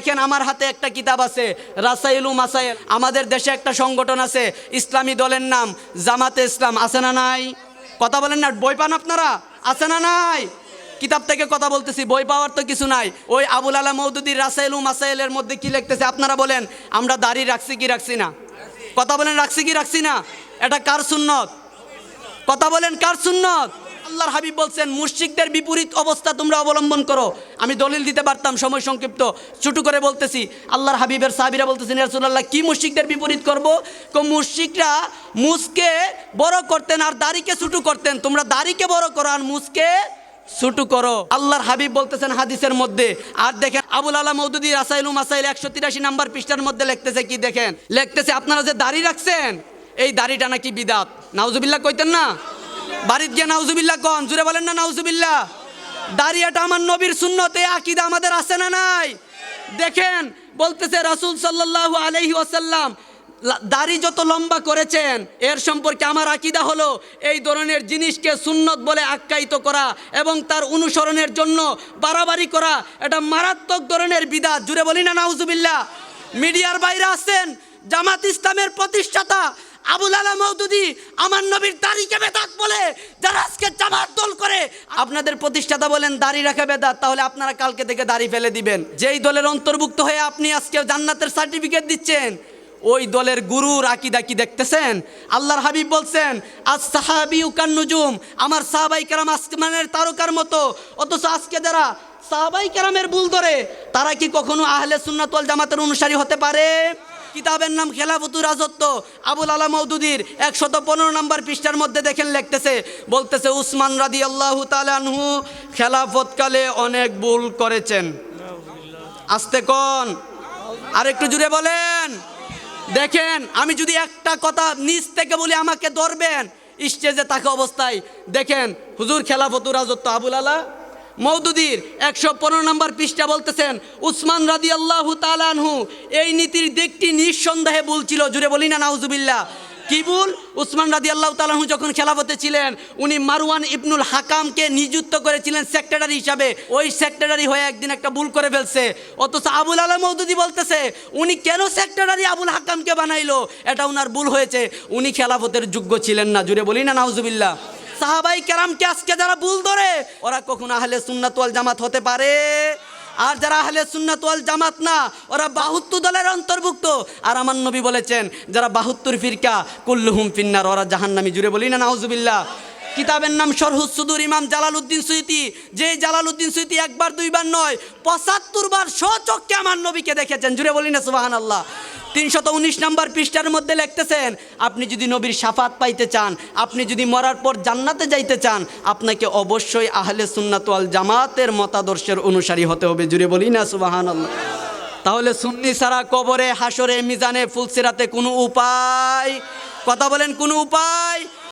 দেখেন আমার হাতে একটা কিতাব আছে, রাসাইলু মাসাইল। আমাদের দেশে একটা সংগঠন আছে, ইসলামী দলের নাম জামাতে ইসলাম, আছে না নাই? কথা বলেন না, বই পান আপনারা? আছে না নাই? কিতাব থেকে কথা বলতেছি, বই পাওয়ার তো কিছু নাই। ওই আবুল আলা মওদুদীর রাসাইলু মাসাইলের মধ্যে কি লিখতেছে আপনারা বলেন? আমরা দাড়ি রাখছি কি রাখছি না? কথা বলেন, রাখছি কি রাখছি না? এটা কার সুন্নত? কথা বলেন, কার সুন্নত? আল্লাহর হাবিব বলছেন মুশরিকদের বিপরীত অবস্থা তোমরা অবলম্বন করো। আমি দলিল দিতে পারতাম, সময় সংক্ষিপ্ত, ছোট করে বলতেছি। আল্লাহর হাবিবের সাহাবীরা বলতেছেন, ইয়া রাসূলুল্লাহ কি মুশরিকদের বিপরীত করব? মুশরিকরা মুসকে বড় করতেন আর দাড়িকে ছোট করতেন, তোমরা দাড়িকে বড় করো আর মুসকে ছোট করো। আল্লাহর হাবিব বলতেছেন হাদিসের মধ্যে। আর দেখেন আবুল আলা মওদুদী রাসাইলু মাসাইল 183 নাম্বার পৃষ্ঠার মধ্যে লিখতেছে কি দেখেন, লিখতেছে আপনারা যে দাড়ি রাখছেন এই দাড়িটা নাকি বিদাত। নাউজুবিল্লাহ কইতেন না? বাড়িতে গিয়ে নাউজুবিল্লাহ কন, জুড়ে বলেন না নাউজুবিল্লাহ। দাড়িয়াটা আমার নবীর সুন্নত, এই আকীদা আমাদের আছে না নাই? দেখেন বলতেছে রাসূল সাল্লাল্লাহু আলাইহি ওয়াসাল্লাম দাড়ি যত লম্বা করেছেন এর সম্পর্কে আমার আকীদা হলো এই ধরনের জিনিসকে সুন্নত বলে আখ্যায়িত করা এবং তার অনুসরণের জন্য বাড়াবাড়ি করা এটা মারাত্মক ধরনের বিদআত। জুড়ে বলি না নাউজুবিল্লাহ। মিডিয়ার বাইরে আছেন জামাত ইসলামের প্রতিষ্ঠাতা আবুল আলা মওদুদী আমার নবীর দাড়িকে বেদাত বলে, যারা আজকে জামাত দল করে আপনাদের প্রতিষ্ঠাতা বলেন দাড়ি রাখা বেদাত, তাহলে আপনারা কালকে থেকে দাড়ি ফেলে দিবেন। যেই দলের অন্তর্ভুক্ত হয়ে আপনি আজকে জান্নাতের সার্টিফিকেট দিচ্ছেন, ওই দলের গুরুর আকীদা কি দেখতেছেন? আল্লাহর হাবিব বলছেন আস-সাহাবিয়ু কান-নুজুম, আমার সাহাবায়ে কেরাম আসমানের তারকার মতো। অথচ আজকে যারা সাহাবায়ে কেরামের ভুল ধরে তারা কি কখনো আহলে সুন্নাত ওয়াল জামাতের অনুসারী হতে পারে? কিতাবের নাম খেলাফতুর রাজত্ব, আবুল আলা মওদুদীর 115 নম্বর পৃষ্ঠার মধ্যে দেখেন লিখতেছে, বলতেছে উসমান রাদিয়াল্লাহু তাআলা আনহু খেলাফতকালে অনেক ভুল করেছেন। আস্তে কোন, আর একটু জুড়ে বলেন। দেখেন আমি যদি একটা কথা নিচ থেকে বলি আমাকে ধরবেন স্টেজে থাকা অবস্থায়। দেখেন হুজুর খেলাফতুর রাজত্ব আবুল আলা মওদুদীর 115 নম্বর পৃষ্ঠা বলতেছেন উসমান রাদিয়াল্লাহু তাআলা আনহু এই নীতির দিকটি নিঃসন্দেহে ভুল ছিল। জুড়ে বলি না নাউজুবিল্লাহ। কি ভুল? উসমান রাদিয়াল্লাহু তাআলা আনহু যখন খেলাফতে ছিলেন উনি মারওয়ান ইবনুল হাকামকে নিযুক্ত করেছিলেন সেক্রেটারি হিসাবে। ওই সেক্রেটারি হয়ে একদিন একটা ভুল করে ফেলছে। অথচ আবুল আলা মওদুদী বলতেছে উনি কেন সেক্রেটারি আবুল হাকামকে বানাইলো, এটা উনার ভুল হয়েছে, উনি খেলাফতের যোগ্য ছিলেন না। জুড়ে বলি না নাউজুবিল্লাহ। সাহাবায়ে কেরামকে আজকে যারা ভুল ধরে ওরা কখনো আহলে সুন্নাত ওয়াল জামাত হতে পারে? আর যারা আহলে সুন্নাত ওয়াল জামাত না ওরা 72 দলের অন্তর্ভুক্ত। আর আমার নবী বলেছেন যারা 72 ফিরকা কুল্লুহুম ফিন্নার, ওরা জাহান্নামী। জুড়ে বলি না নাউজুবিল্লাহ। কিতাবের নাম শরহুস সুদুর, ইমাম জালালউদ্দিন সুয়ুতী। যে জালালউদ্দিন সুয়ুতী একবার দুইবার নয় 75 বার স্বচক্ষে আমার নবীকে দেখেছেন। জুড়ে বলি না সুবহানাল্লাহ। 319 নম্বর পৃষ্ঠার মধ্যে লিখতেছেন আপনি যদি নবীর শাফাত পাইতে চান, আপনি যদি মরার পর জান্নাতে যাইতে চান, আপনাকে অবশ্যই আহলে সুন্নাত ওয়াল জামাতের মতাদর্শের অনুসারী হতে হবে। জুড়ে বলি না সুবহানাল্লাহ। তাহলে সুন্নি ছাড়া কবরে, হাসরে, মিজানে, ফুলসিরাতে কোনো উপায়, কথা বলেন কোনো উপায়